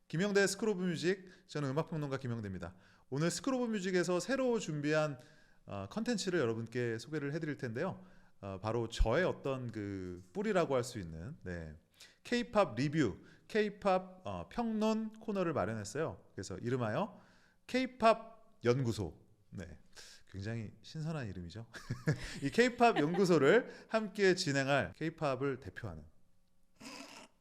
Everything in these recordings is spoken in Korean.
김영대 스쿨 오브 뮤직, 저는 음악평론가 김영대입니다. 오늘 스쿨 오브 뮤직에서 새로 준비한 컨텐츠를 여러분께 소개를 해드릴 텐데요. 바로 저의 어떤 그 뿌리라고 할 수 있는 K-팝 리뷰, K-팝 평론 코너를 마련했어요. 그래서 이름하여 K-팝 연구소. 굉장히 신선한 이름이죠. 이 K-팝 연구소를 함께 진행할 K-팝을 대표하는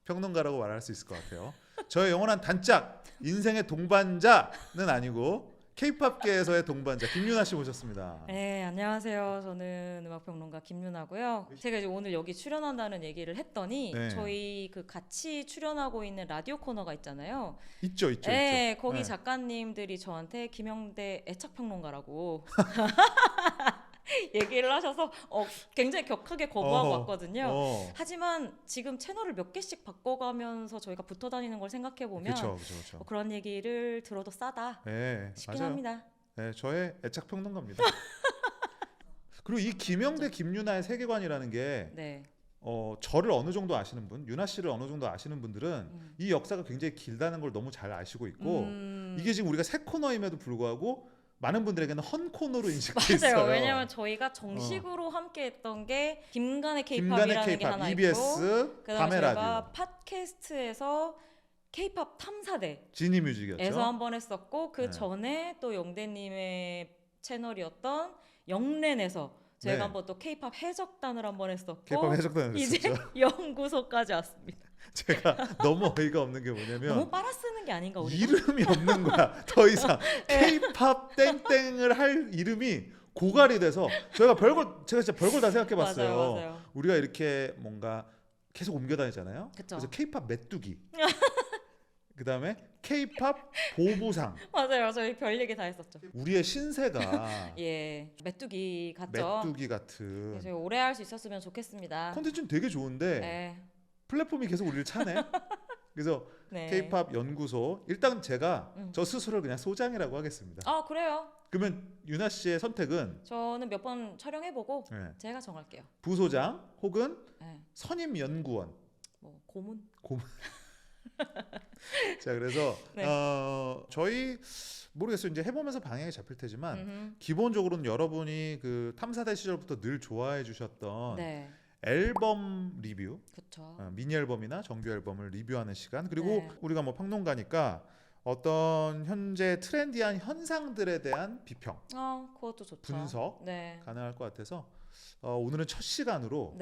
평론가라고 말할 수 있을 것 같아요. 저의 영원한 단짝, 인생의 동반자는 아니고 K-팝계에서의 동반자 김유나 씨 모셨습니다. 네, 안녕하세요. 저는 음악평론가 김유나고요. 제가 이제 오늘 여기 출연한다는 얘기를 했더니 저희 그 같이 출연하고 있는 라디오 코너가 있잖아요. 있죠. 네, 거기 작가님들이 저한테 김영대 애착평론가라고 얘기를 하셔서 굉장히 격하게 거부하고 왔거든요. 하지만 지금 채널을 몇 개씩 바꿔가면서 저희가 붙어 다니는 걸 생각해보면 그런 얘기를 들어도 싸다 싶긴 합니다. 네, 저의 애착평론가입니다. 그리고 이 김영대 김유나의 세계관이라는 게 저를 어느 정도 아시는 분, 유나 씨를 어느 정도 아시는 분들은 이 역사가 굉장히 길다는 걸 너무 잘 아시고 있고 이게 지금 우리가 새 코너임에도 불구하고 많은 분들에게는 헌 코너로 인식돼 있어요. 맞아요. 왜냐하면 저희가 정식으로 함께했던 게 김간의 K-팝이라는 게 하나 EBS, 있고 그다음에 밤의 저희가 라디오. 팟캐스트에서 K-팝 탐사대 지니뮤직이었죠. 에서 한번 했었고 그 전에 또 영대님의 채널이었던 영렌에서 저희가 한번 또 K-팝 해적단을 한번 했었고 K-팝 해적단을 이제 했었죠. 연구소까지 왔습니다. 제가 너무 어이가 없는 게 뭐냐면 너무 빨아쓰는 게 아닌가 우리가? 이름이 없는 거야. 더 이상 K-팝 땡땡을 할 이름이 고갈이 돼서 제가 진짜 별걸 다 생각해봤어요. 맞아요. 우리가 이렇게 뭔가 계속 옮겨 다니잖아요. 그쵸. 그래서 K-팝 메뚜기, 그 다음에 K-팝 보부상. 맞아요. 저희 별 얘기 다 했었죠. 우리의 신세가 메뚜기 같죠. 메뚜기 같은. 저희 오래 할 수 있었으면 좋겠습니다. 콘텐츠는 되게 좋은데 플랫폼이 계속 우리를 차네. 그래서 K-팝 연구소, 일단 제가 저 스스로를 그냥 소장이라고 하겠습니다. 아, 그래요? 그러면 유나 씨의 선택은 저는 몇 번 촬영해보고 제가 정할게요. 부소장 혹은 선임 연구원. 뭐 고문. 자, 그래서 저희 모르겠어요. 이제 해보면서 방향이 잡힐 테지만 기본적으로는 여러분이 그 탐사대 시절부터 늘 좋아해 주셨던 앨범 리뷰, 미니 앨범이나 정규 앨범을 리뷰하는 시간, 그리고 우리가 뭐 평론가니까 어떤 현재 트렌디한 현상들에 대한 비평, 그것도 좋죠. 분석 가능할 것 같아서 오늘은 첫 시간으로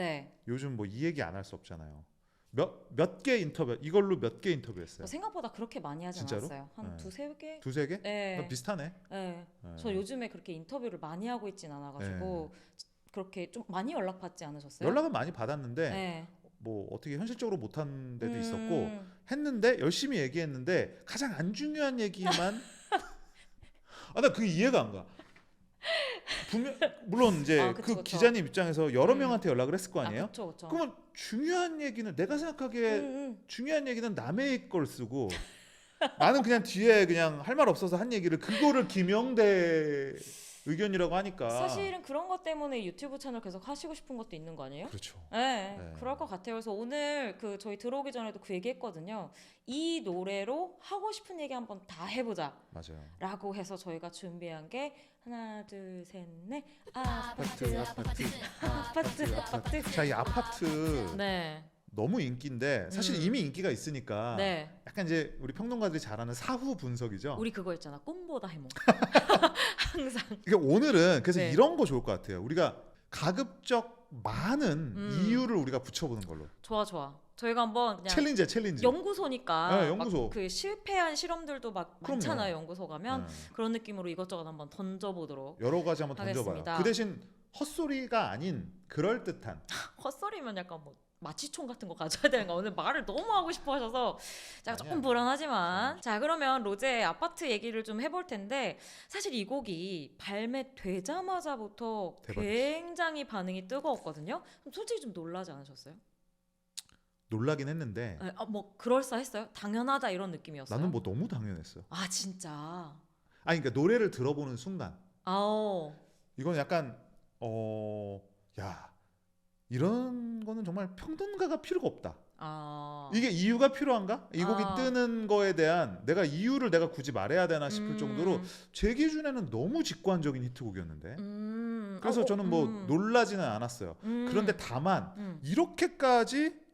요즘 뭐 이 얘기 안 할 수 없잖아요. 몇 개 인터뷰, 이걸로 몇 개 인터뷰했어요? 생각보다 그렇게 많이 하지 않았어요. 한 두세 개? 두세 개? 비슷하네. 저 요즘에 그렇게 인터뷰를 많이 하고 있진 않아가지고 그렇게 좀 많이 연락받지 않으셨어요? 연락은 많이 받았는데 뭐 어떻게 현실적으로 못한 데도 있었고 했는데 열심히 얘기했는데 가장 안 중요한 얘기만 나 그게 이해가 안 가. 물론 이제 그쵸. 기자님 입장에서 여러 명한테 연락을 했을 거 아니에요? 그쵸. 그러면 중요한 얘기는 내가 생각하기에 중요한 얘기는 남의 걸 쓰고 나는 그냥 뒤에 그냥 할 말 없어서 한 얘기를 그거를 김영대 의견이라고 하니까 사실은 그런 것 때문에 유튜브 채널 계속 하시고 싶은 것도 있는 거 아니에요? 그렇죠. 그럴 것 같아요. 그래서 오늘 그 저희 들어오기 전에도 그 얘기했거든요. 이 노래로 하고 싶은 얘기 한번 다 해보자. 맞아요. 라고 해서 저희가 준비한 게 하나 둘 셋 넷 아파트. 아파트. 자, 이 아파트 너무 인기인데 사실 이미 인기가 있으니까 약간 이제 우리 평론가들이 잘 아는 사후 분석이죠. 우리 그거 있잖아. 꿈보다 해몽. 항상. 그러니까 오늘은 그래서 이런 거 좋을 것 같아요. 우리가 가급적 많은 이유를 우리가 붙여보는 걸로. 좋아. 저희가 한번 그냥 챌린지. 연구소니까 연구소. 그 실패한 실험들도 많잖아요. 연구소 가면 그런 느낌으로 이것저것 한번 던져보도록 여러 가지 한번 던져봐요. 하겠습니다. 그 대신 헛소리가 아닌 그럴듯한 헛소리면 약간 뭐 마취총 같은 거 가져야 되는 거. 오늘 말을 너무 하고 싶어 하셔서 제가 조금 불안하지만 자, 그러면 로제의 아파트 얘기를 좀 해볼 텐데 사실 이 곡이 발매되자마자부터 굉장히 반응이 뜨거웠거든요. 그럼 솔직히 좀 놀라지 않으셨어요? 놀라긴 했는데 뭐 그럴싸했어요? 당연하다 이런 느낌이었어요? 나는 뭐 너무 당연했어. 진짜? 그러니까 노래를 들어보는 순간 이건 약간 야, 이런 거는 정말 평론가가 필요가 없다. 이게 이유가 필요한가? 이 곡이 뜨는 거에 대한 이유를 내가 굳이 말해야 되나 싶을 정도로 제 기준에는 너무 직관적인 히트곡이었는데 그래서 저는 뭐 놀라지는 않았어요. 그런데 다만 이렇게까지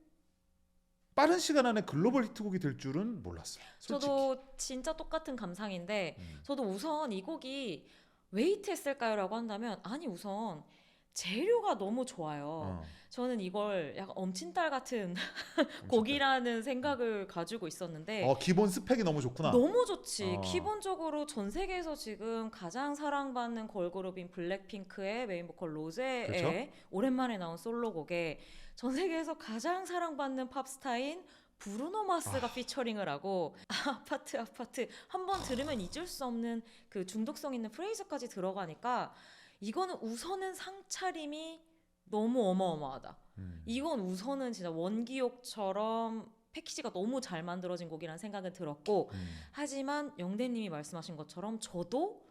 빠른 시간 안에 글로벌 히트곡이 될 줄은 몰랐어요. 솔직히. 저도 진짜 똑같은 감상인데 저도 우선 이 곡이 왜 히트했을까요라고 한다면 아니 우선 재료가 너무 좋아요. 저는 이걸 약간 엄친딸 같은 곡이라는 생각을 가지고 있었는데 기본 스펙이 너무 좋구나. 너무 좋지. 기본적으로 전 세계에서 지금 가장 사랑받는 걸그룹인 블랙핑크의 메인 보컬 로제의 그렇죠? 오랜만에 나온 솔로곡에 전 세계에서 가장 사랑받는 팝스타인 브루노 마스가 피처링을 하고 아파트 한번 들으면 잊을 수 없는 그 중독성 있는 프레이즈까지 들어가니까 이거는 우선은 상차림이 너무 어마어마하다. 이건 우선은 진짜 원기옥처럼 패키지가 너무 잘 만들어진 곡이라는 생각은 들었고 하지만 영대님이 말씀하신 것처럼 저도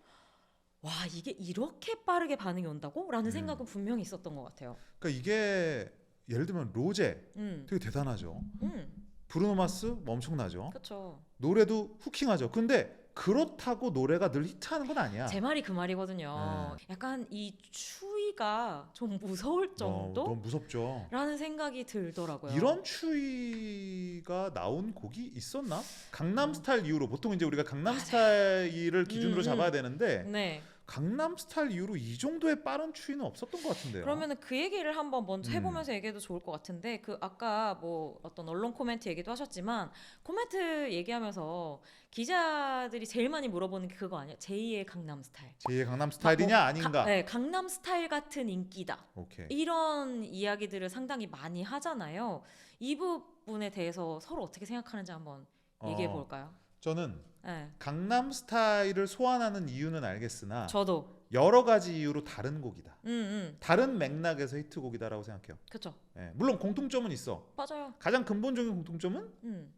와 이게 이렇게 빠르게 반응이 온다고? 라는 생각은 분명히 있었던 것 같아요. 그러니까 이게 예를 들면 로제 되게 대단하죠. 브루노 마스 엄청나죠. 그렇죠. 노래도 후킹하죠. 근데 그렇다고 노래가 늘 히트하는 건 아니야. 제 말이 그 말이거든요. 약간 이 추위가 좀 무서울 정도? 너무 무섭죠. 라는 생각이 들더라고요. 이런 추위가 나온 곡이 있었나? 강남스타일 이후로 보통 이제 우리가 강남스타일을 기준으로 잡아야 되는데 네. 강남스타일 이후로 이 정도의 빠른 추위는 없었던 것 같은데요. 그러면은 그 얘기를 한번 먼저 해보면서 얘기해도 좋을 것 같은데 그 아까 뭐 어떤 언론 코멘트 얘기도 하셨지만 코멘트 얘기하면서 기자들이 제일 많이 물어보는 게 그거 아니야? 제2의 강남스타일. 제2의 강남스타일이냐 아닌가? 네, 강남스타일 같은 인기다. 오케이. 이런 이야기들을 상당히 많이 하잖아요. 이 부분에 대해서 서로 어떻게 생각하는지 한번 얘기해 볼까요? 저는 네. 강남스타일을 소환하는 이유는 알겠으나 저도 여러 가지 이유로 다른 곡이다. 다른 맥락에서 히트곡이다라고 생각해요. 그렇죠. 물론 공통점은 있어. 맞아요. 가장 근본적인 공통점은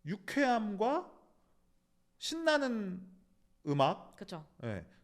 유쾌함과 신나는 음악, 그렇죠.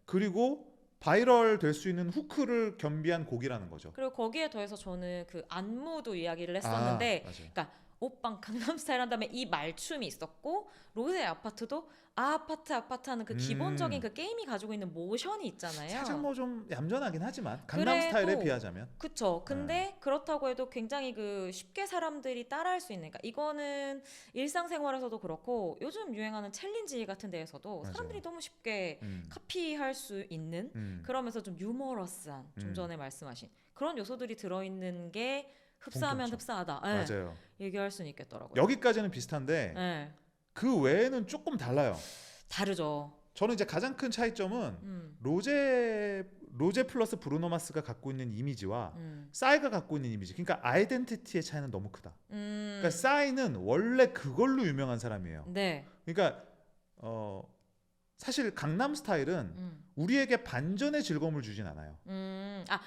그리고 바이럴 될 수 있는 후크를 겸비한 곡이라는 거죠. 그리고 거기에 더해서 저는 그 안무도 이야기를 했었는데, 그러니까 오빵 강남스타일 한 다음에 이 말춤이 있었고 로제의 아파트도 아파트 하는 그 기본적인 그 게임이 가지고 있는 모션이 있잖아요. 살짝 뭐 좀 얌전하긴 하지만 강남스타일에 비하자면. 그쵸. 근데 그렇다고 해도 굉장히 그 쉽게 사람들이 따라할 수 있는, 그러니까 이거는 일상생활에서도 그렇고 요즘 유행하는 챌린지 같은 데에서도 사람들이 너무 쉽게 카피할 수 있는 그러면서 좀 유머러스한 좀 전에 말씀하신 그런 요소들이 들어있는 게 흡사하면 흡사하다. 맞아요. 얘기할 수는 있겠더라고요. 여기까지는 비슷한데 그 외에는 조금 달라요. 다르죠. 저는 이제 가장 큰 차이점은 로제 플러스 브루노 마스가 갖고 있는 이미지와 싸이가 갖고 있는 이미지. 그러니까 아이덴티티의 차이는 너무 크다. 그러니까 싸이는 원래 그걸로 유명한 사람이에요. 네. 그러니까 사실 강남스타일은 우리에게 반전의 즐거움을 주진 않아요.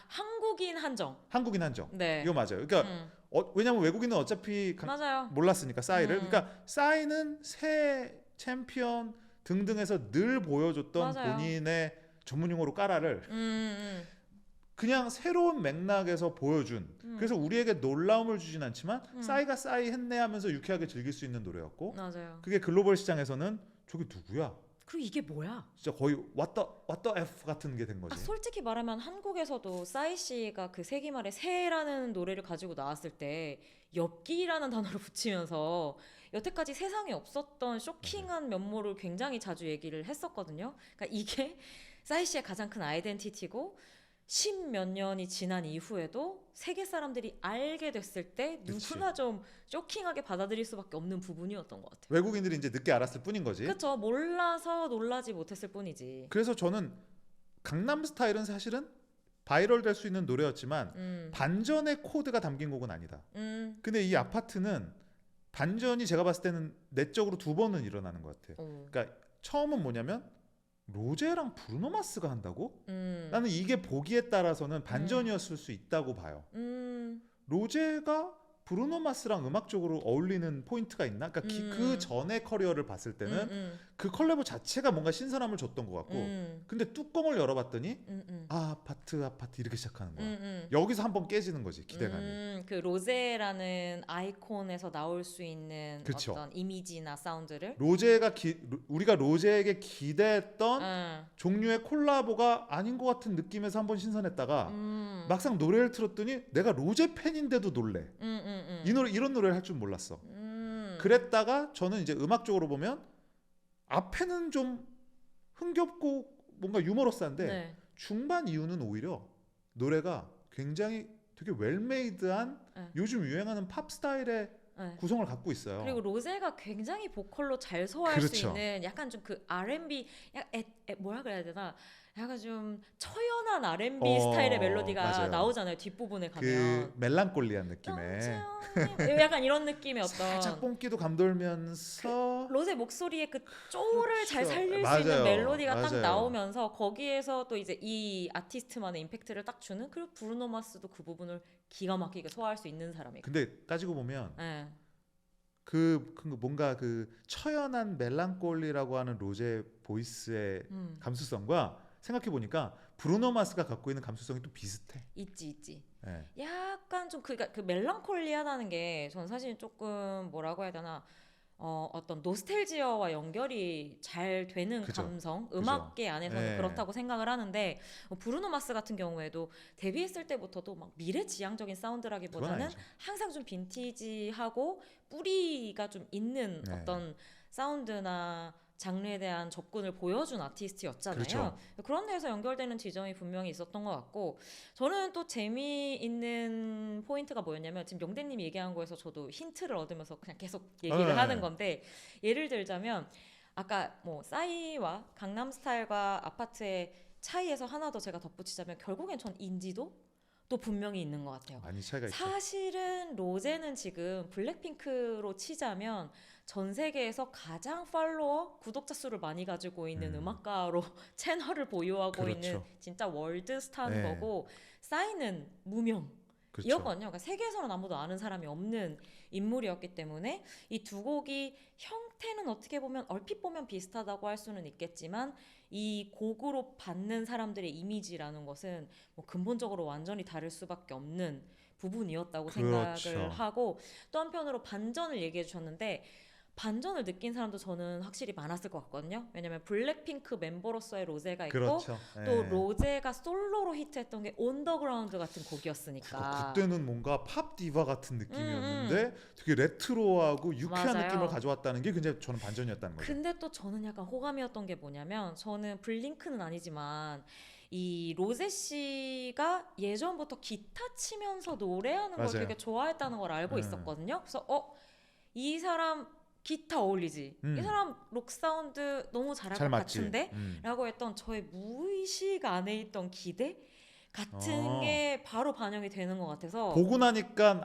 한국인 한정. 네. 이거 맞아요. 그러니까 왜냐면 외국인은 어차피 맞아요. 몰랐으니까 싸이를. 그러니까 싸이는 새 챔피언 등등에서 늘 보여줬던 맞아요. 본인의 전문용어로 까라를 그냥 새로운 맥락에서 보여준. 그래서 우리에게 놀라움을 주진 않지만 싸이가 싸이 했네 하면서 유쾌하게 즐길 수 있는 노래였고 맞아요. 그게 글로벌 시장에서는 저게 누구야? 그리고 이게 뭐야? 진짜 거의 what the F 같은 게 된 거지. 솔직히 말하면 한국에서도 싸이 씨가 그 세기말에 새라는 노래를 가지고 나왔을 때 엽기라는 단어를 붙이면서 여태까지 세상에 없었던 쇼킹한 면모를 굉장히 자주 얘기를 했었거든요. 그러니까 이게 싸이 씨의 가장 큰 아이덴티티고 10몇 년이 지난 이후에도 세계 사람들이 알게 됐을 때 누구나 좀 쇼킹하게 받아들일 수밖에 없는 부분이었던 것 같아요. 외국인들이 이제 늦게 알았을 뿐인 거지. 그렇죠. 몰라서 놀라지 못했을 뿐이지. 그래서 저는 강남스타일은 사실은 바이럴 될 수 있는 노래였지만 반전의 코드가 담긴 곡은 아니다. 근데 이 아파트는 반전이 제가 봤을 때는 내적으로 2번은 일어나는 것 같아요. 그러니까 처음은 뭐냐면 로제랑 브루노 마스가 한다고? 나는 이게 보기에 따라서는 반전이었을 수 있다고 봐요. 로제가 브루노 마스랑 음악적으로 어울리는 포인트가 있나? 그러니까 그 전의 커리어를 봤을 때는 그 컬래버 자체가 뭔가 신선함을 줬던 것 같고 근데 뚜껑을 열어봤더니 아파트 이렇게 시작하는 거야. 여기서 한번 깨지는 거지 기대감이. 그 로제라는 아이콘에서 나올 수 있는 그쵸. 어떤 이미지나 사운드를 우리가 로제에게 기대했던 종류의 콜라보가 아닌 것 같은 느낌에서 한번 신선했다가 막상 노래를 틀었더니 내가 로제 팬인데도 놀래. 이런 노래를 할 줄 몰랐어. 그랬다가 저는 이제 음악적으로 보면 앞에는 좀 흥겹고 뭔가 유머러스한데 네. 중반 이후는 오히려 노래가 굉장히 되게 웰메이드한 네. 요즘 유행하는 팝 스타일의 네. 구성을 갖고 있어요. 그리고 로제가 굉장히 보컬로 잘 소화할 그렇죠. 수 있는 약간 좀 그 R&B 뭐라 그래야 되나 약간 좀 처연한 R&B 스타일의 멜로디가 맞아요. 나오잖아요. 뒷부분에 그 가면 멜랑콜리한 느낌의 약간 이런 느낌의 어떤 살짝 뽕기도 감돌면서 로제 목소리의 그 쪼를 잘 그렇죠. 살릴 수 맞아요. 있는 멜로디가 딱 맞아요. 나오면서 거기에서 또 이제 이 아티스트만의 임팩트를 딱 주는 그리고 브루노 마스도 그 부분을 기가 막히게 소화할 수 있는 사람이고. 근데 따지고 보면 네. 그 뭔가 그 처연한 멜랑콜리라고 하는 로제 보이스의 감수성과 생각해 보니까 브루노 마스가 갖고 있는 감수성이 또 비슷해. 있지. 네. 약간 좀 그 멜랑콜리하다는 게 저는 사실 조금 뭐라고 해야 되나 어떤 노스텔지어와 연결이 잘 되는 그죠. 감성, 음악계 안에서는 네. 그렇다고 생각을 하는데 브루노 마스 같은 경우에도 데뷔했을 때부터도 막 미래지향적인 그건 사운드라기보다는 아니죠. 항상 좀 빈티지하고 뿌리가 좀 있는 네. 어떤 사운드나 장르에 대한 접근을 보여준 아티스트였잖아요. 그렇죠. 그런 데서 연결되는 지점이 분명히 있었던 것 같고 저는 또 재미있는 포인트가 뭐였냐면 지금 영대님이 얘기한 거에서 저도 힌트를 얻으면서 그냥 계속 얘기를 네. 하는 건데 예를 들자면 아까 뭐 싸이와 강남스타일과 아파트의 차이에서 하나 더 제가 덧붙이자면 결국엔 전 인지도 또 분명히 있는 것 같아요. 많이 차이가 있죠. 사실은 로제는 지금 블랙핑크로 치자면 전 세계에서 가장 팔로워 구독자 수를 많이 가지고 있는 음악가로 채널을 보유하고 그렇죠. 있는 진짜 월드스타인 네. 거고 싸이는 무명 그렇죠. 이었거든요. 그러니까 세계에서는 아무도 아는 사람이 없는 인물이었기 때문에 이 두 곡이 형태는 어떻게 보면 얼핏 보면 비슷하다고 할 수는 있겠지만 이 곡으로 받는 사람들의 이미지라는 것은 뭐 근본적으로 완전히 다를 수밖에 없는 부분이었다고 그렇죠. 생각을 하고 또 한편으로 반전을 얘기해 주셨는데 반전을 느낀 사람도 저는 확실히 많았을 것 같거든요. 왜냐면 블랙핑크 멤버로서의 로제가 있고 그렇죠. 또 네. 로제가 솔로로 히트했던 게 온더그라운드 같은 곡이었으니까. 그때는 뭔가 팝 디바 같은 느낌이었는데 되게 레트로하고 유쾌한 맞아요. 느낌을 가져왔다는 게 굉장히 저는 반전이었다는 거죠. 근데 또 저는 약간 호감이었던 게 뭐냐면 저는 블링크는 아니지만 이 로제 씨가 예전부터 기타 치면서 노래하는 걸 맞아요. 되게 좋아했다는 걸 알고 있었거든요. 그래서 이 사람 기타 어울리지. 이 사람 록 사운드 너무 잘할 잘 것 맞지. 같은데? 라고 했던 저의 무의식 안에 있던 기대 같은 어. 게 바로 반영이 되는 것 같아서 보고 나니까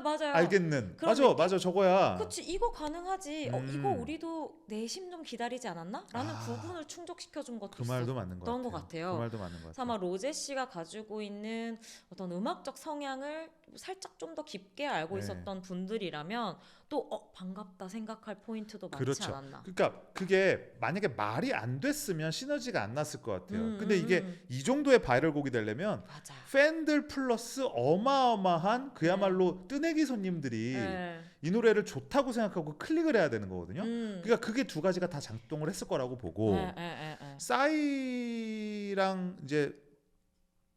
맞아요. 알겠는. 그런 맞아 저거야. 그치 이거 가능하지. 이거 음. 우리도 내심 좀 기다리지 않았나? 라는 부분을 충족시켜준 것도 그 말도 맞는 것 있었던 것 같아요. 같아요. 그 말도 맞는 것 그래서 같아요. 아마 로제 씨가 가지고 있는 어떤 음악적 성향을 살짝 좀 더 깊게 알고 네. 있었던 분들이라면 또 반갑다 생각할 포인트도 많지 그렇죠. 않았나. 그러니까 그게 만약에 말이 안 됐으면 시너지가 안 났을 것 같아요. 근데 음. 이게 이 정도의 바이럴 곡이 되려면 맞아. 팬들 플러스 어마어마한 그야말로 뜨내기 손님들이 네. 이 노래를 좋다고 생각하고 클릭을 해야 되는 거거든요. 음. 그러니까 그게 두 가지가 다 작동을 했을 거라고 보고 네. 싸이랑 이제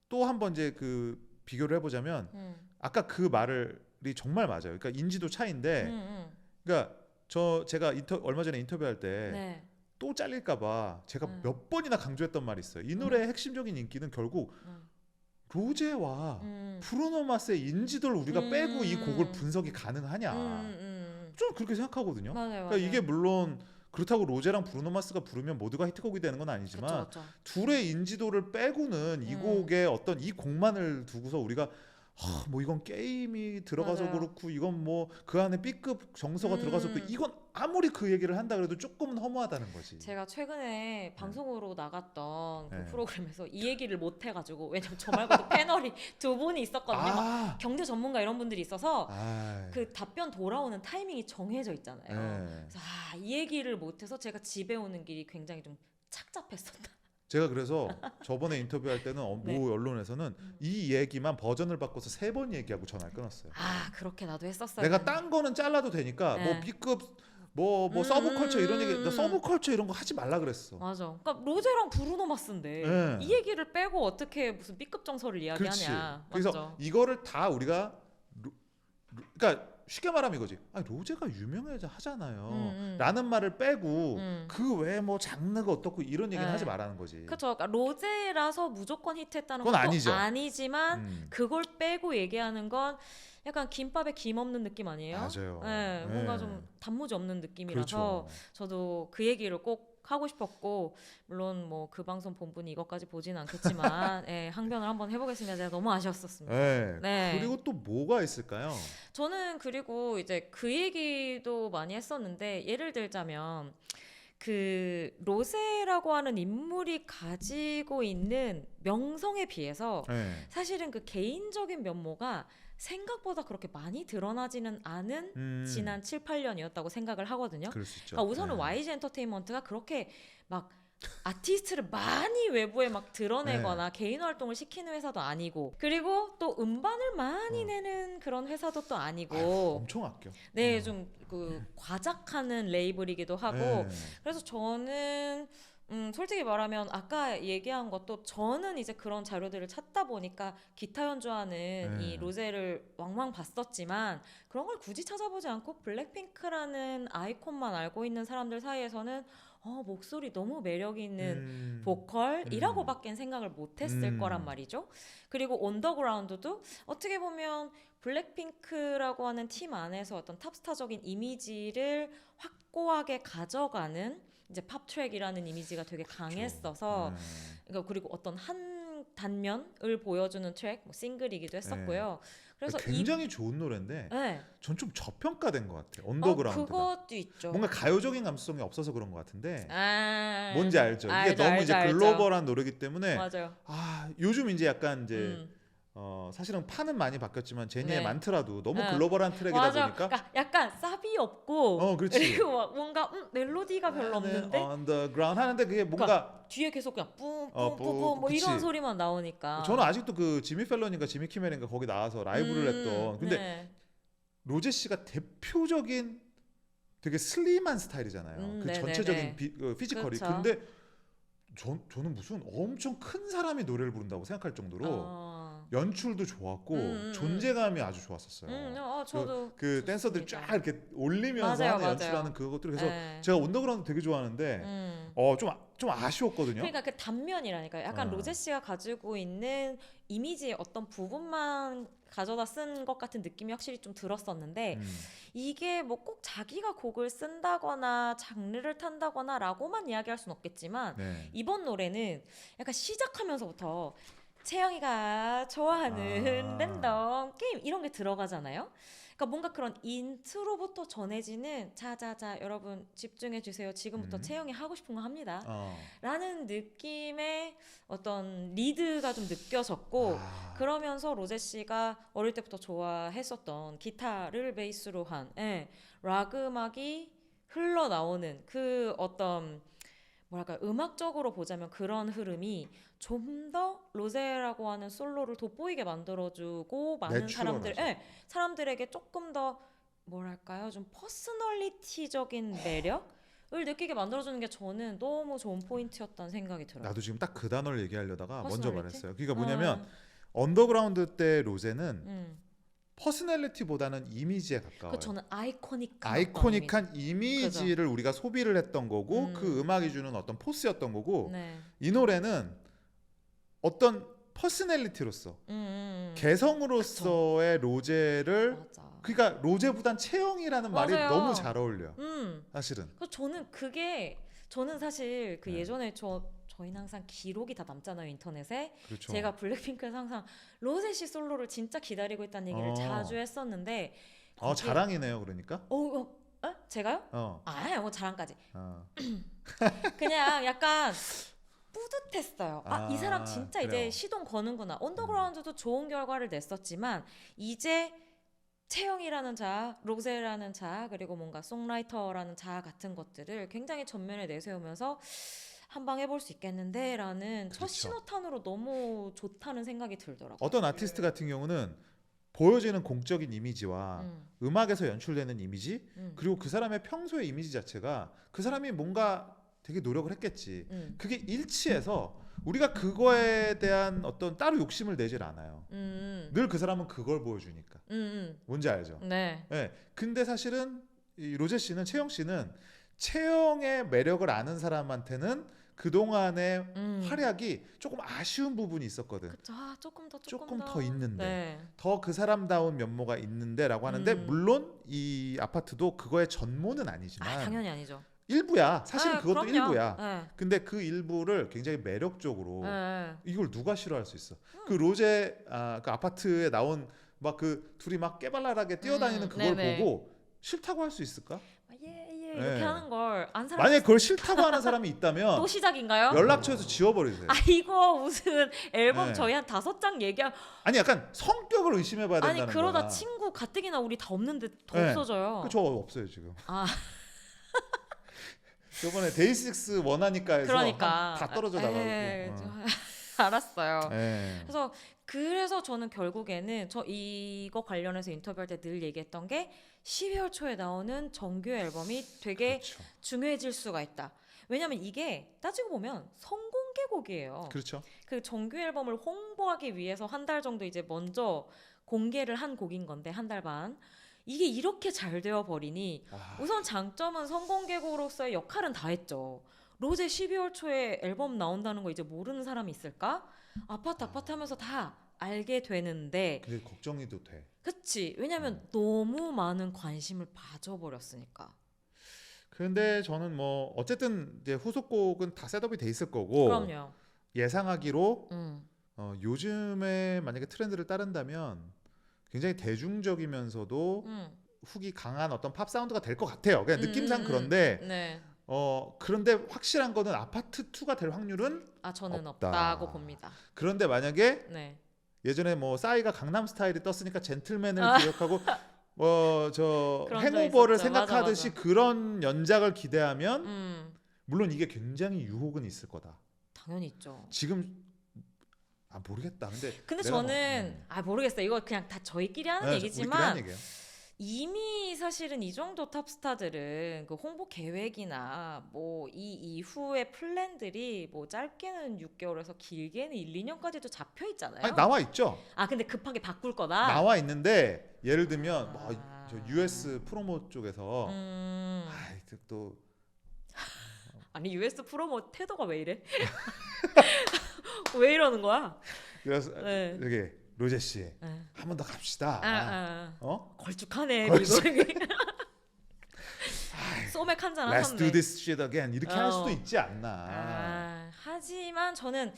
또 한번 이제 그 비교를 해보자면 아까 그 말이 정말 맞아요. 그러니까 인지도 차이인데, 그러니까 제가 얼마 전에 인터뷰할 때 또 네. 잘릴까봐 제가 몇 번이나 강조했던 말이 있어요. 이 노래의 핵심적인 인기는 결국 로제와 브루노 마스의 인지도를 우리가 빼고 이 곡을 분석이 가능하냐? 저는 그렇게 생각하거든요. 맞아요. 그러니까 이게 물론 그렇다고 로제랑 브루노 마스가 부르면 모두가 히트곡이 되는 건 아니지만 그쵸. 둘의 인지도를 빼고는 이 곡의 어떤 이 곡만을 두고서 우리가 뭐 이건 게임이 들어가서 맞아요. 그렇고 이건 뭐 그 안에 B급 정서가 들어가서 그렇고 이건 아무리 그 얘기를 한다 그래도 조금은 허무하다는 거지. 제가 최근에 방송으로 나갔던 그 네. 프로그램에서 이 얘기를 못 해가지고 왜냐면 저 말고도 패널이 두 분이 있었거든요. 막 아, 경제 전문가 이런 분들이 있어서 아, 그 답변 돌아오는 타이밍이 정해져 있잖아요. 네. 그래서 이 얘기를 못해서 제가 집에 오는 길이 굉장히 좀 착잡했었다. 제가 그래서 저번에 인터뷰할 때는 네. 모 언론에서는 이 얘기만 버전을 바꿔서 3번 얘기하고 전화를 끊었어요. 그렇게 나도 했었어요. 내가 딴 거는 잘라도 되니까 네. 뭐 B급 뭐 서브컬처 이런 얘기, 나 음. 서브컬처 이런 거 하지 말라 그랬어. 맞아. 그러니까 로제랑 브루노 마스인데 네. 이 얘기를 빼고 어떻게 무슨 B급 정서를 그렇지. 이야기하냐. 그래서 맞죠? 이거를 다 우리가 그러니까 쉽게 말하면 이거지. 로제가 유명하잖아요. 라는 말을 빼고 그 외에 뭐 장르가 어떻고 이런 얘기는 네. 하지 말라는 거지. 그렇죠. 그러니까 로제라서 무조건 히트했다는 그건 것도 아니죠. 아니지만 음, 그걸 빼고 얘기하는 건 약간 김밥에 김 없는 느낌 아니에요? 맞아요. 네, 네. 뭔가 좀 단무지 없는 느낌이라서 그렇죠. 저도 그 얘기를 꼭 하고 싶었고 물론 뭐 그 방송 본 분이 이것까지 보진 않겠지만 예, 항변을 한번 해보겠습니다. 제가 너무 아쉬웠었습니다. 네. 네. 그리고 또 뭐가 있을까요? 저는 그리고 이제 그 얘기도 많이 했었는데 예를 들자면 그 로제라고 하는 인물이 가지고 있는 명성에 비해서 네. 사실은 그 개인적인 면모가 생각보다 그렇게 많이 드러나지는 않은 지난 7, 8년이었다고 생각을 하거든요. 그럴 수 있죠. 그러니까 우선은 네. YG 엔터테인먼트가 그렇게 막 아티스트를 많이 외부에 막 드러내거나 개인 활동을 시키는 회사도 아니고 그리고 또 음반을 많이 내는 그런 회사도 또 아니고 엄청 아껴. 네, 좀 그 과작하는 레이블이기도 하고 네. 그래서 저는 솔직히 말하면 아까 얘기한 것도 저는 이제 그런 자료들을 찾다 보니까 기타 연주하는 네. 이 로제를 왕왕 봤었지만 그런 걸 굳이 찾아보지 않고 블랙핑크라는 아이콘만 알고 있는 사람들 사이에서는 목소리 너무 매력 있는 보컬이라고밖엔 생각을 못했을 거란 말이죠. 그리고 언더그라운드도 어떻게 보면 블랙핑크라고 하는 팀 안에서 어떤 탑스타적인 이미지를 확고하게 가져가는 이제 팝 트랙이라는 이미지가 되게 강했어서 그러니까 그리고 어떤 한 단면을 보여주는 트랙, 뭐 싱글이기도 했었고요. 그래서 굉장히 좋은 노래인데 네. 전 좀 저평가된 것 같아요. 언더그라운드가. 그것도 있죠. 뭔가 가요적인 감수성이 없어서 그런 것 같은데 아, 뭔지 알죠? 이게 알죠, 너무 알죠, 이제 알죠. 글로벌한 노래기 때문에 맞아요. 요즘 이제 약간 이제 음. 사실은 판은 많이 바뀌었지만 제니의 네. 많더라도 너무 네. 글로벌한 트랙이다 맞아. 보니까 그러니까 약간 사비 없고 그렇지. 그리고 막 뭔가 멜로디가 별로 없는데 언더그라운드 하는데 그게 뭔가 그러니까 뒤에 계속 그냥 뿜뿜뿜뿜 뭐 그치. 이런 소리만 나오니까 저는 아직도 그 지미 펠런인가 지미 키멜인가 거기 나와서 라이브를 했던 근데 네. 로제 씨가 대표적인 되게 슬림한 스타일이잖아요. 그 네네네. 전체적인 피지컬이. 그쵸. 근데 저는 무슨 엄청 큰 사람이 노래를 부른다고 생각할 정도로 연출도 좋았고 존재감이 아주 좋았었어요. 저도 그 댄서들이 좋습니다. 쫙 이렇게 올리면서 맞아요, 하는 맞아요. 연출하는 그것들 그래서 네. 제가 언더그라운드 되게 좋아하는데 좀 아쉬웠거든요. 그러니까 그 단면이라니까요. 약간 로제 씨가 가지고 있는 이미지의 어떤 부분만 가져다 쓴 것 같은 느낌이 확실히 좀 들었었는데 이게 뭐 꼭 자기가 곡을 쓴다거나 장르를 탄다거나라고만 이야기할 수는 없겠지만 네. 이번 노래는 약간 시작하면서부터 채영이가 좋아하는 랜덤 게임 이런 게 들어가잖아요. 그러니까 뭔가 그런 인트로부터 전해지는 자자자 여러분 집중해 주세요. 지금부터 채영이 하고 싶은 거 합니다. 라는 느낌의 어떤 리드가 좀 느껴졌고 그러면서 로제 씨가 어릴 때부터 좋아했었던 기타를 베이스로 한 락 음악이 흘러나오는 그 어떤 뭐랄까 음악적으로 보자면 그런 흐름이 좀 더 로제라고 하는 솔로를 돋보이게 만들어주고 많은 사람들에게 조금 더 뭐랄까요 좀 퍼스널리티적인 매력을 느끼게 만들어주는 게 저는 너무 좋은 포인트였다는 생각이 들어요. 나도 지금 딱 그 단어를 얘기하려다가 먼저 퍼스널리티? 말했어요. 그러니까 뭐냐면 언더그라운드 때 로제는 퍼스널리티보다는 이미지에 가까워요. 저는 아이코닉한 이미지를 우리가 소비를 했던 거고 그 음악이 주는 어떤 포스였던 거고 네. 이 노래는 어떤 퍼스널리티로서 음. 개성으로서의 로제를 맞아. 그러니까 로제보단 채영이라는 말이 맞아요. 너무 잘 어울려. 사실은. 그래서 저는 사실 그 네. 예전에 저희는 항상 기록이 다 남잖아요 인터넷에. 그렇죠. 제가 블랙핑크에서 항상 로제 씨 솔로를 진짜 기다리고 있다는 얘기를 자주 했었는데. 자랑이네요, 그러니까. 제가요? 아니요, 뭐 자랑까지. 그냥 약간 뿌듯했어요. 이 사람 진짜 그래요. 이제 시동 거는구나. 언더그라운드도 좋은 결과를 냈었지만 이제 채영이라는 자아, 로제라는 자아, 그리고 뭔가 송라이터라는 자아 같은 것들을 굉장히 전면에 내세우면서 한방 해볼 수 있겠는데 라는 첫 그렇죠. 신호탄으로 너무 좋다는 생각이 들더라고요. 어떤 아티스트 같은 경우는 보여지는 공적인 이미지와 음악에서 연출되는 이미지 그리고 그 사람의 평소의 이미지 자체가 그 사람이 뭔가 되게 노력을 했겠지. 그게 일치해서 우리가 그거에 대한 어떤 따로 욕심을 내질 않아요. 늘 그 사람은 그걸 보여주니까. 뭔지 알죠? 네. 네. 근데 사실은 이 로제 씨는 채영 씨는 채영의 매력을 아는 사람한테는 그동안의 활약이 조금 아쉬운 부분이 있었거든. 그쵸. 조금 더 있는데 네. 더 그 사람다운 면모가 있는데라고 하는데 물론 이 아파트도 그거의 전모는 아니지만 당연히 아니죠. 일부야. 사실은 그것도 그럼요. 일부야. 네. 근데 그 일부를 굉장히 매력적으로 네. 이걸 누가 싫어할 수 있어? 그 로제 그 아파트에 나온 막 그 둘이 막 깨발랄하게 뛰어다니는 그걸 네네. 보고 싫다고 할 수 있을까? 이렇게 하는 걸 안 사람. 만약에 그걸 싫다고 하는 사람이 있다면 또 시작인가요? 연락처에서 지워버리세요. 이거 무슨 앨범 네. 저희 한 5장 얘기한. 아니 약간 성격을 의심해봐야 된다는 거야. 그러다 친구 가뜩이나 우리 다 없는데 더 네. 없어져요. 저 없어요 지금. 저번에 데이식스 원하니까 해서 그러니까 다 떨어져 나가고. 알았어요. 네. 그래서 저는 결국에는 이거 관련해서 인터뷰할 때 늘 얘기했던 게 12월 초에 나오는 정규 앨범이 되게 그렇죠. 중요해질 수가 있다. 왜냐면 이게 따지고 보면 선공개곡이에요. 그렇죠. 그 정규 앨범을 홍보하기 위해서 한 달 정도 이제 먼저 공개를 한 곡인 건데 한 달 반. 이게 이렇게 잘 되어 버리니 우선 장점은 선공개곡으로서의 역할은 다 했죠. 로제 12월 초에 앨범 나온다는 거 이제 모르는 사람이 있을까? 아파트 하면서 다 알게 되는데 그게 걱정이도 돼. 그치. 왜냐면 너무 많은 관심을 빠져버렸으니까. 근데 저는 뭐 어쨌든 이제 후속곡은 다 셋업이 돼 있을 거고 그럼요. 예상하기로 요즘에 만약에 트렌드를 따른다면 굉장히 대중적이면서도 훅이 강한 어떤 팝 사운드가 될 것 같아요. 그냥 느낌상 그런데 네. 그런데 확실한 거는 아파트 2가 될 확률은 저는 없다. 없다고 봅니다. 그런데 만약에 네. 예전에 뭐 싸이가 강남 스타일이 떴으니까 젠틀맨을 기억하고 저 그런 적 행오버를 있었죠. 생각하듯이 맞아. 그런 연작을 기대하면 물론 이게 굉장히 유혹은 있을 거다. 당연히 있죠. 지금 모르겠다. 근데 저는 모르겠어요. 이거 그냥 다 저희끼리 하는 얘기지만 이미 사실은 이 정도 탑스타들은 그 홍보 계획이나 뭐 이 이후의 플랜들이 뭐 짧게는 6개월에서 길게는 1, 2년까지도 잡혀 있잖아요. 아니, 나와 있죠. 근데 급하게 바꿀 거다. 나와 있는데 예를 들면 저 US 프로모 쪽에서 또 아니 US 프로모 태도가 왜 이래? 왜 이러는 거야? 그래서 여기 로제 씨 한 번 더 갑시다. 걸쭉하네. 소맥 한 잔 Let's 하셨네. do this shit again 이렇게 할 수도 있지 않나. 하지만 저는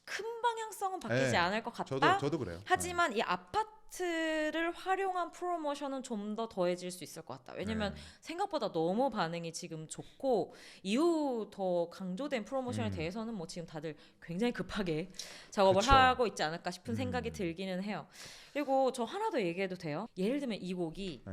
큰 방향성은 바뀌지 않을 것 같다. 저도 그래요. 하지만 이 아파트를 활용한 프로모션은 좀 더 더해질 수 있을 것 같다. 왜냐면 생각보다 너무 반응이 지금 좋고 이후 더 강조된 프로모션에 대해서는 뭐 지금 다들 굉장히 급하게 작업을 그쵸. 하고 있지 않을까 싶은 생각이 들기는 해요. 그리고 저 하나 더 얘기해도 돼요? 예를 들면 이 곡이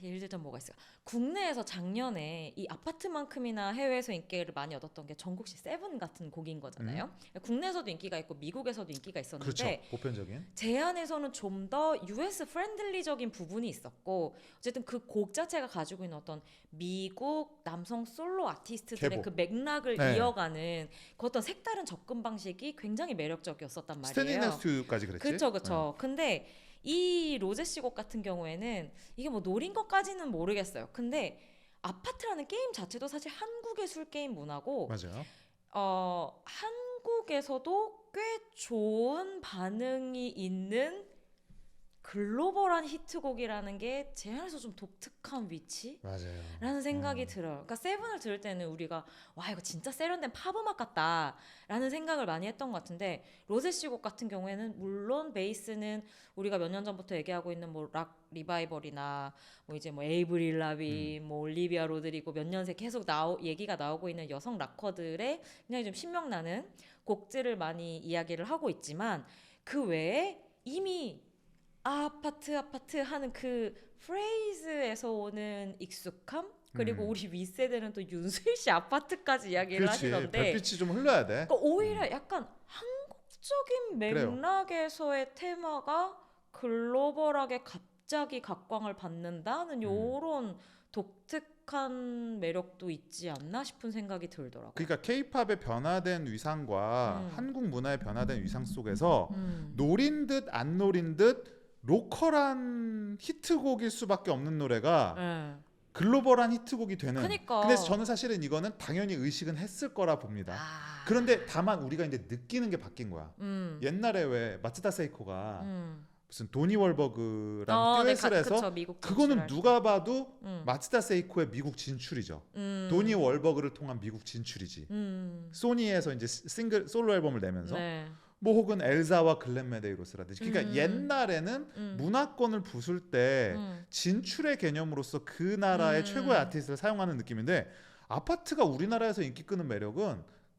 예를 들면 뭐가 있어요? 국내에서 작년에 이 아파트만큼이나 해외에서 인기를 많이 얻었던 게 정국씨 세븐 같은 곡인 거잖아요. 국내에서도 인기가 있고 미국에서도 인기가 있었는데 그렇죠. 보편적인. 제 안에서는 좀 더 US 프렌들리적인 부분이 있었고 어쨌든 그 곡 자체가 가지고 있는 어떤 미국 남성 솔로 아티스트들의 계보. 그 맥락을 이어가는 그 어떤 색다른 접근 방식이 굉장히 매력적이었었단 말이에요. 스탠딩 넥스트까지 그랬지. 그렇죠. 근데 이 로제 씨 곡 같은 경우에는 이게 뭐 노린 것까지는 모르겠어요. 근데 아파트라는 게임 자체도 사실 한국의 술 게임 문화고 맞아요. 한국 한국에서도 꽤 좋은 반응이 있는 글로벌한 히트곡이라는 게 제 안에서 좀 독특한 위치? 맞아요. 라는 생각이 들어요. 그러니까 세븐을 들을 때는 우리가 와 이거 진짜 세련된 팝음악 같다 라는 생각을 많이 했던 것 같은데 로제 씨 곡 같은 경우에는 물론 베이스는 우리가 몇 년 전부터 얘기하고 있는 뭐 락 리바이벌이나 뭐 이제 뭐 에이브릴 라빈, 뭐 올리비아 로드리고 몇 년새 계속 얘기가 나오고 있는 여성 락커들의 굉장히 좀 신명나는 곡들을 많이 이야기를 하고 있지만 그 외에 이미 아파트 아파트 하는 그 프레이즈에서 오는 익숙함 그리고 우리 윗세대는 또 윤수일 씨 아파트까지 이야기를 그렇지. 하시던데 별빛이 좀 흘러야 돼. 그러니까 오히려 약간 한국적인 그래요. 맥락에서의 테마가 글로벌하게 갑자기 각광을 받는다는 요런 독특한 매력도 있지 않나 싶은 생각이 들더라고요. 그러니까 K-팝의 변화된 위상과 한국 문화의 변화된 위상 속에서 노린 듯 안 노린 듯 로컬한 히트곡일 수밖에 없는 노래가 네. 글로벌한 히트곡이 되는. 그러니까. 근데 저는 사실은 이거는 당연히 의식은 했을 거라 봅니다. 아. 그런데 다만 우리가 이제 느끼는 게 바뀐 거야. 옛날에 왜 마츠다 세이코가 무슨 도니 월버그랑 듀엣을 네, 해서 그쵸, 미국 그거는 진출할 누가 봐도 때. 마츠다 세이코의 미국 진출이죠. 음. 도니 월버그를 통한 미국 진출이지. 소니에서 이제 싱글 솔로 앨범을 내면서 네. 뭐 혹은 엘사와 글렌 메데이로스라든지. 그러니까 옛날에는 문화권을 부술 때 진출의 개념으로서 그 나라의 최고의 아티스트를 사용하는 느낌인데 아파트가 우리나라에서 인기 끄는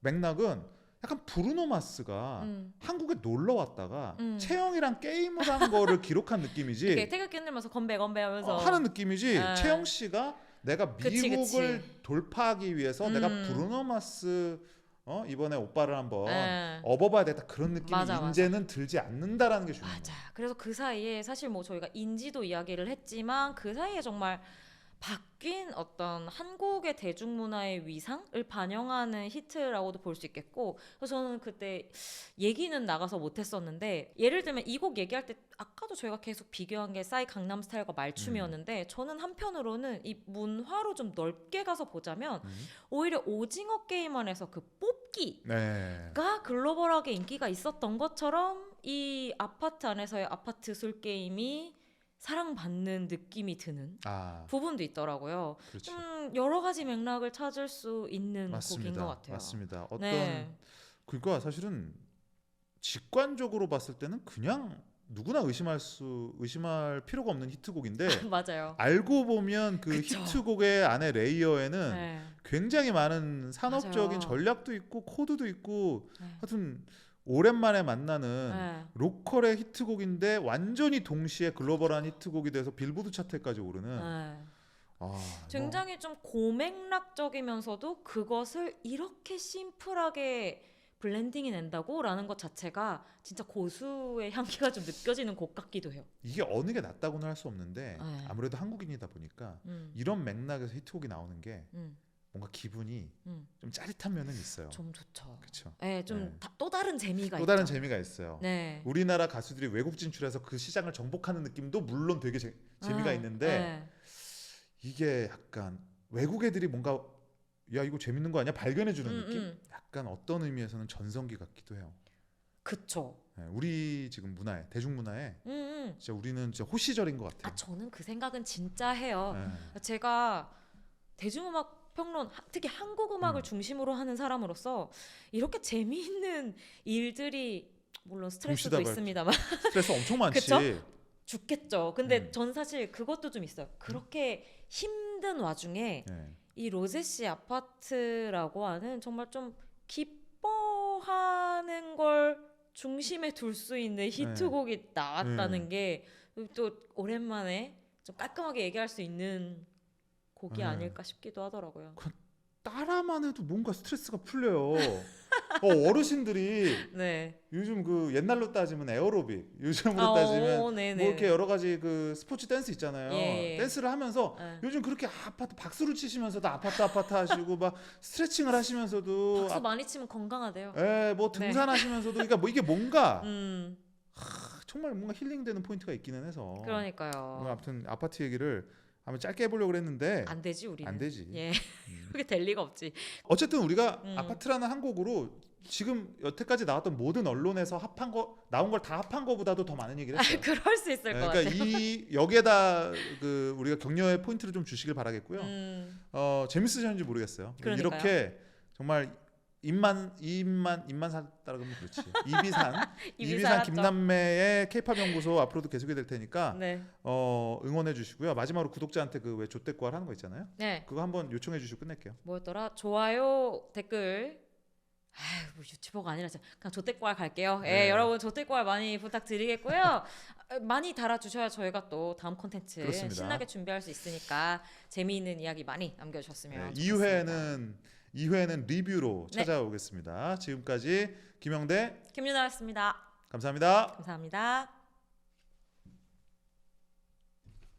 맥락은 약간 브루노 마스가 한국에 놀러 왔다가 채영이랑 게임을 한 거를 기록한 느낌이지. 이렇게 태극기 흔들면서 건배 하면서 하는 느낌이지. 아. 채영 씨가 내가 그치, 미국을 그치. 돌파하기 위해서 내가 브루노 마스 이번에 오빠를 한번 네. 업어봐야 되겠다 그런 느낌이 맞아. 이제는 들지 않는다라는 게 중요해요. 맞아. 그래서 그 사이에 사실 뭐 저희가 인지도 이야기를 했지만 그 사이에 정말 바뀐 어떤 한국의 대중문화의 위상을 반영하는 히트라고도 볼 수 있겠고 그래서 저는 그때 얘기는 나가서 못했었는데 예를 들면 이 곡 얘기할 때 아까도 저희가 계속 비교한 게 싸이 강남스타일과 말춤이었는데 저는 한편으로는 이 문화로 좀 넓게 가서 보자면 오히려 오징어 게임원에서 그 뽑기가 네. 글로벌하게 인기가 있었던 것처럼 이 아파트 안에서의 아파트 술 게임이 사랑받는 느낌이 드는 부분도 있더라고요. 그렇지. 여러 가지 맥락을 찾을 수 있는 맞습니다. 곡인 것 같아요. 맞습니다. 어떤 네. 그러니까 사실은 직관적으로 봤을 때는 그냥 누구나 의심할 필요가 없는 히트곡인데 맞아요. 알고 보면 그 그쵸. 히트곡의 안에 레이어에는 네. 굉장히 많은 산업적인 맞아요. 전략도 있고 코드도 있고 네. 하여튼 오랜만에 만나는 네. 로컬의 히트곡인데 완전히 동시에 글로벌한 히트곡이 돼서 빌보드 차트까지 오르는 네. 뭐 굉장히 좀 고맥락적이면서도 그것을 이렇게 심플하게 블렌딩이 낸다고? 라는 것 자체가 진짜 고수의 향기가 좀 느껴지는 곡 같기도 해요. 이게 어느 게 낫다고는 할 수 없는데 네. 아무래도 한국인이다 보니까 이런 맥락에서 히트곡이 나오는 게 뭔가 기분이 좀 짜릿한 면은 있어요. 좀 좋죠. 그렇죠. 네, 좀 네. 또 다른 재미가 또 다른 있죠. 재미가 있어요. 네. 우리나라 가수들이 외국 진출해서 그 시장을 정복하는 느낌도 물론 되게 재미가 있는데 네. 이게 약간 외국 애들이 뭔가 야 이거 재밌는 거 아니야? 발견해주는 느낌? 약간 어떤 의미에서는 전성기 같기도 해요. 그쵸. 네, 우리 지금 문화에 대중문화에 진짜 우리는 진짜 호시절인 것 같아요. 저는 그 생각은 진짜 해요. 네. 제가 대중음악 평론, 특히 한국 음악을 중심으로 하는 사람으로서 이렇게 재미있는 일들이 물론 스트레스도 동시다발. 있습니다만 스트레스 엄청 많지. 그쵸? 죽겠죠. 근데 전 사실 그것도 좀 있어요. 그렇게 힘든 와중에 네. 이 로제 씨 아파트라고 하는 정말 좀 기뻐하는 걸 중심에 둘 수 있는 히트곡이 나왔다는 게 또 오랜만에 좀 깔끔하게 얘기할 수 있는 곡이 아닐까 싶기도 하더라고요. 따라만 해도 뭔가 스트레스가 풀려요. 어르신들이 네. 요즘 그 옛날로 따지면 에어로빅, 요즘으로 따지면 네네. 뭐 이렇게 여러 가지 그 스포츠 댄스 있잖아요. 예. 댄스를 하면서 요즘 그렇게 아파트 박수를 치시면서도 아파트 하시고 막 스트레칭을 하시면서도 박수 많이 치면 건강하대요. 뭐 등산하시면서도 그러니까 뭐 이게 뭔가 음. 정말 뭔가 힐링되는 포인트가 있기는 해서. 그러니까요. 아무튼 아파트 얘기를 한번 짧게 해보려고 그랬는데 안 되지 우리는. 안 되지. 예. 그게 될 리가 없지. 어쨌든 우리가 아파트라는 한 곡으로 지금 여태까지 나왔던 모든 언론에서 합한 거 나온 걸 다 합한 거보다도 더 많은 얘기를 했어요. 그럴 수 있을 것 그러니까 같아요. 이 여기에다 그 우리가 격려의 포인트를 좀 주시길 바라겠고요. 재밌으셨는지 모르겠어요. 그러니까요. 이렇게 정말 입만 샀다라 그러면 그렇지. 이비산 입이 이비산 살았죠. 김남매의 K-팝 연구소 앞으로도 계속이 될 테니까 네. 응원해 주시고요. 마지막으로 구독자한테 그 왜 조떼꾸알 하는 거 있잖아요. 네. 그거 한번 요청해 주시고 끝낼게요. 뭐였더라? 좋아요, 댓글. 아유, 뭐 유튜버가 아니라 그냥 조태과일 갈게요. 네. 예, 여러분 조태과일 많이 부탁드리겠고요. 많이 달아주셔야 저희가 또 다음 콘텐츠 그렇습니다. 신나게 준비할 수 있으니까 재미있는 이야기 많이 남겨주셨으면 네, 좋겠습니다. 2회는 리뷰로 네. 찾아오겠습니다. 지금까지 김영대 김윤아였습니다. 감사합니다. 감사합니다.